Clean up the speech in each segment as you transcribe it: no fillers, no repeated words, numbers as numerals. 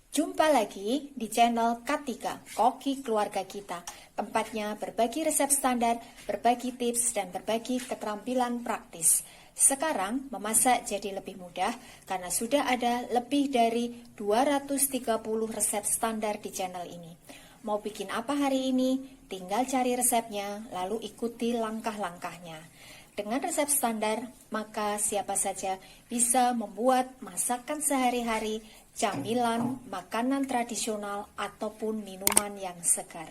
Jumpa lagi di channel Katika, Koki Keluarga Kita. Tempatnya berbagi resep standar, berbagi tips, dan berbagi keterampilan praktis. Sekarang memasak jadi lebih mudah karena sudah ada lebih dari 230 resep standar di channel ini. Mau bikin apa hari ini? Tinggal cari resepnya, lalu ikuti langkah-langkahnya. Dengan resep standar, maka siapa saja bisa membuat masakan sehari-hari, camilan, makanan tradisional, ataupun minuman yang segar.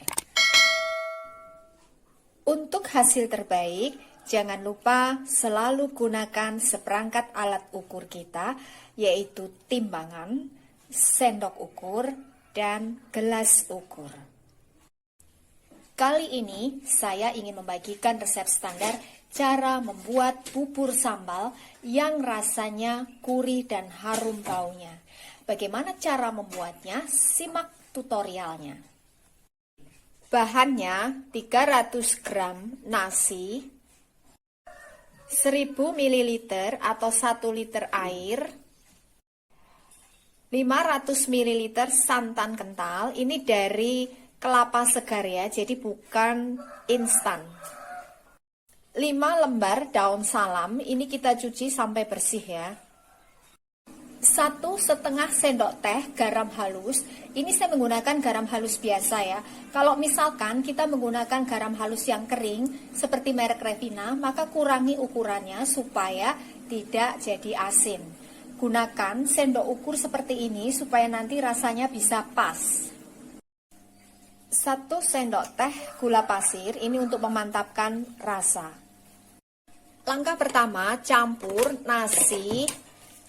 Untuk hasil terbaik, jangan lupa selalu gunakan seperangkat alat ukur kita, yaitu timbangan, sendok ukur, dan gelas ukur. Kali ini saya ingin membagikan resep standar cara membuat bubur sambal yang rasanya gurih dan harum baunya. Bagaimana cara membuatnya? Simak tutorialnya. Bahannya 300 gram nasi, 1000 ml atau 1 liter air, 500 ml santan kental. Ini dari kelapa segar ya, jadi bukan instan. 5 lembar daun salam, ini kita cuci sampai bersih ya. 1,5 sendok teh garam halus, ini saya menggunakan garam halus biasa ya. Kalau misalkan kita menggunakan garam halus yang kering, seperti merek Revina, maka kurangi ukurannya supaya tidak jadi asin. Gunakan sendok ukur seperti ini supaya nanti rasanya bisa pas. 1 sendok teh gula pasir, ini untuk memantapkan rasa. Langkah pertama, campur nasi,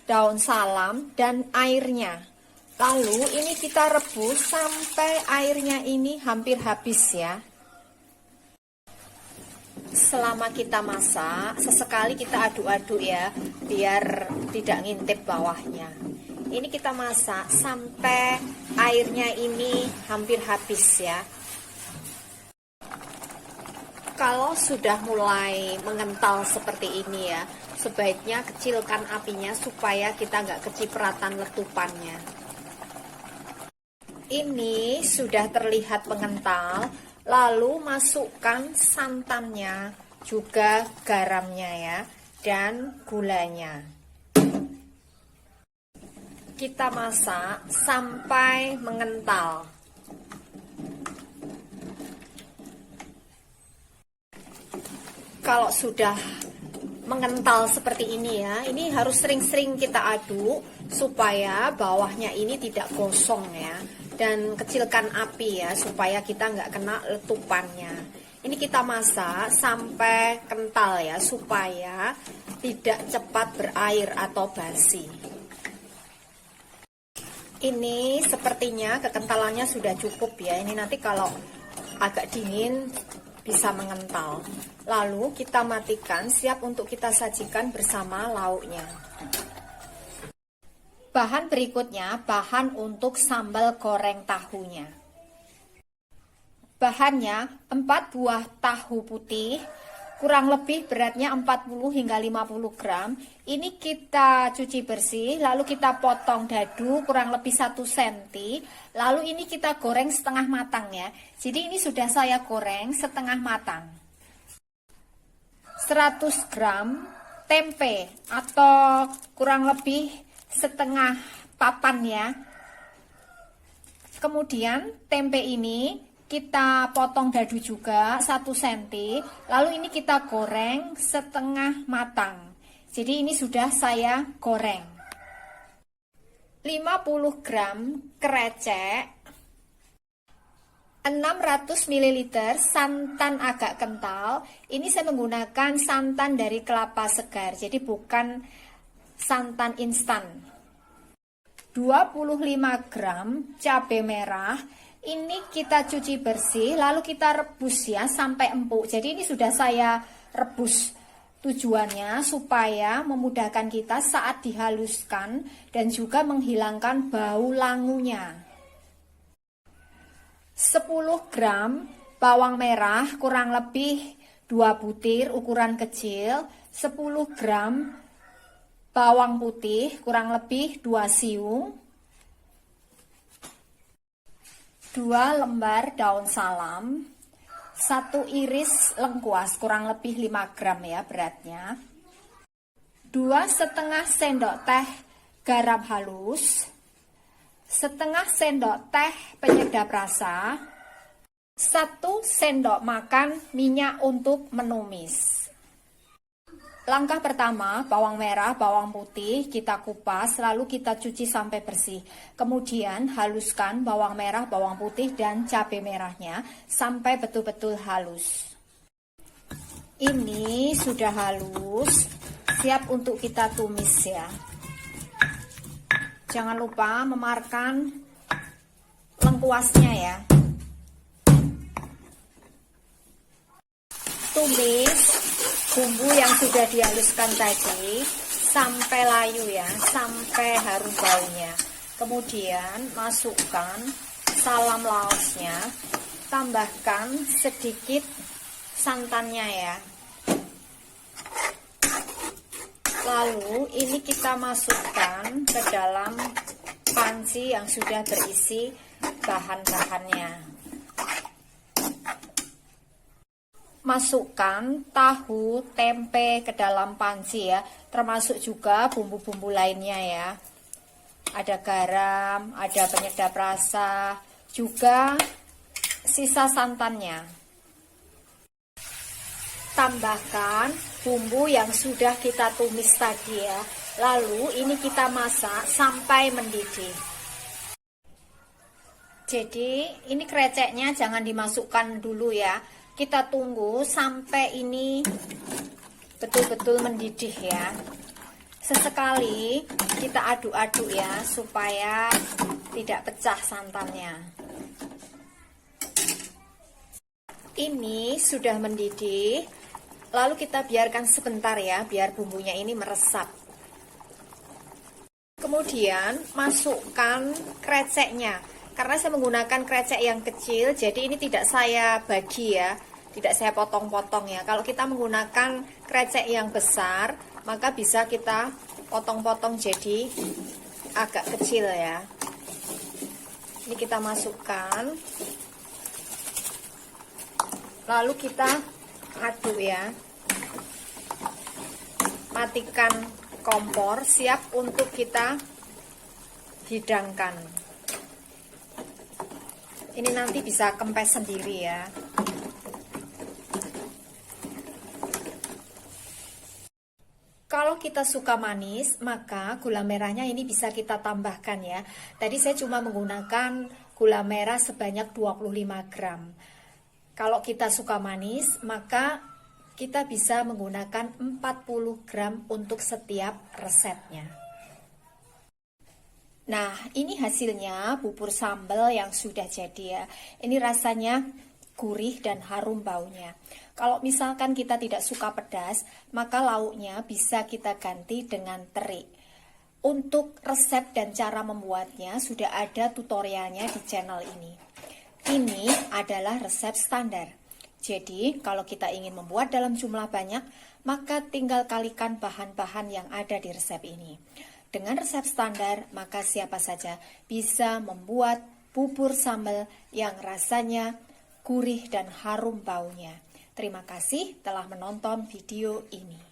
daun salam, dan airnya. Lalu ini kita rebus sampai airnya ini hampir habis ya. Selama kita masak, sesekali kita aduk-aduk ya, biar tidak ngintip bawahnya. Ini kita masak sampai airnya ini hampir habis ya. Kalau sudah mulai mengental seperti ini ya, sebaiknya kecilkan apinya supaya kita nggak kecipratan letupannya. Ini sudah terlihat mengental, lalu masukkan santannya, juga garamnya ya, dan gulanya. Kita masak sampai mengental. Kalau sudah mengental seperti ini ya, ini harus sering-sering kita aduk supaya bawahnya ini tidak gosong ya, dan kecilkan api ya supaya kita nggak kena letupannya. Ini kita masak sampai kental ya supaya tidak cepat berair atau basi. Ini sepertinya kekentalannya sudah cukup ya. Ini nanti kalau agak dingin bisa mengental. Lalu kita matikan, siap untuk kita sajikan bersama lauknya. Bahan berikutnya, bahan untuk sambal goreng tahunya. Bahannya 4 buah tahu putih, kurang lebih beratnya 40 hingga 50 gram. Ini kita cuci bersih, lalu kita potong dadu kurang lebih 1 cm. Lalu ini kita goreng setengah matang ya. Jadi ini sudah saya goreng setengah matang. 100 gram tempe atau kurang lebih setengah papan ya. Kemudian tempe ini kita potong dadu juga 1 cm, lalu ini kita goreng setengah matang. Jadi ini sudah saya goreng. 50 gram krecek, 600 ml santan agak kental. Ini saya menggunakan santan dari kelapa segar, jadi bukan santan instan. 25 gram cabai merah. Ini kita cuci bersih, lalu kita rebus ya sampai empuk. Jadi ini sudah saya rebus. Tujuannya supaya memudahkan kita saat dihaluskan dan juga menghilangkan bau langunya. 10 gram bawang merah kurang lebih 2 butir ukuran kecil. 10 gram bawang putih kurang lebih 2 siung. 2 lembar daun salam, 1 iris lengkuas kurang lebih 5 gram ya beratnya, 2,5 sendok teh garam halus, setengah sendok teh penyedap rasa, 1 sendok makan minyak untuk menumis. Langkah pertama, bawang merah, bawang putih kita kupas, lalu kita cuci sampai bersih. Kemudian haluskan bawang merah, bawang putih, dan cabai merahnya sampai betul-betul halus. Ini sudah halus, siap untuk kita tumis ya. Jangan lupa memarkan lengkuasnya ya. Tumis bumbu yang sudah dihaluskan tadi sampai layu ya, sampai harum baunya. Kemudian masukkan salam laosnya, tambahkan sedikit santannya ya. Lalu ini kita masukkan ke dalam panci yang sudah berisi bahan-bahannya. Masukkan tahu, tempe ke dalam panci ya, termasuk juga bumbu-bumbu lainnya ya. Ada garam, ada penyedap rasa, juga sisa santannya. Tambahkan bumbu yang sudah kita tumis tadi ya. Lalu ini kita masak sampai mendidih. Jadi ini kreceknya jangan dimasukkan dulu ya. Kita tunggu sampai ini betul-betul mendidih ya. Sesekali kita aduk-aduk ya supaya tidak pecah santannya. Ini sudah mendidih. Lalu kita biarkan sebentar ya, biar bumbunya ini meresap. Kemudian masukkan kreceknya. Karena saya menggunakan krecek yang kecil, jadi ini tidak saya bagi ya, tidak saya potong-potong ya. Kalau kita menggunakan krecek yang besar, maka bisa kita potong-potong jadi agak kecil ya. Ini kita masukkan, lalu kita aduk ya. Matikan kompor, siap untuk kita hidangkan. Ini nanti bisa kempes sendiri ya. Kalau kita suka manis, maka gula merahnya ini bisa kita tambahkan ya. Tadi saya cuma menggunakan gula merah sebanyak 25 gram. Kalau kita suka manis, maka kita bisa menggunakan 40 gram untuk setiap resepnya. Nah, ini hasilnya bubur sambal yang sudah jadi ya. Ini rasanya gurih dan harum baunya. Kalau misalkan kita tidak suka pedas, maka lauknya bisa kita ganti dengan teri. Untuk resep dan cara membuatnya sudah ada tutorialnya di channel ini. Ini adalah resep standar. Jadi, kalau kita ingin membuat dalam jumlah banyak, maka tinggal kalikan bahan-bahan yang ada di resep ini. Dengan resep standar, maka siapa saja bisa membuat bubur sambal yang rasanya gurih dan harum baunya. Terima kasih telah menonton video ini.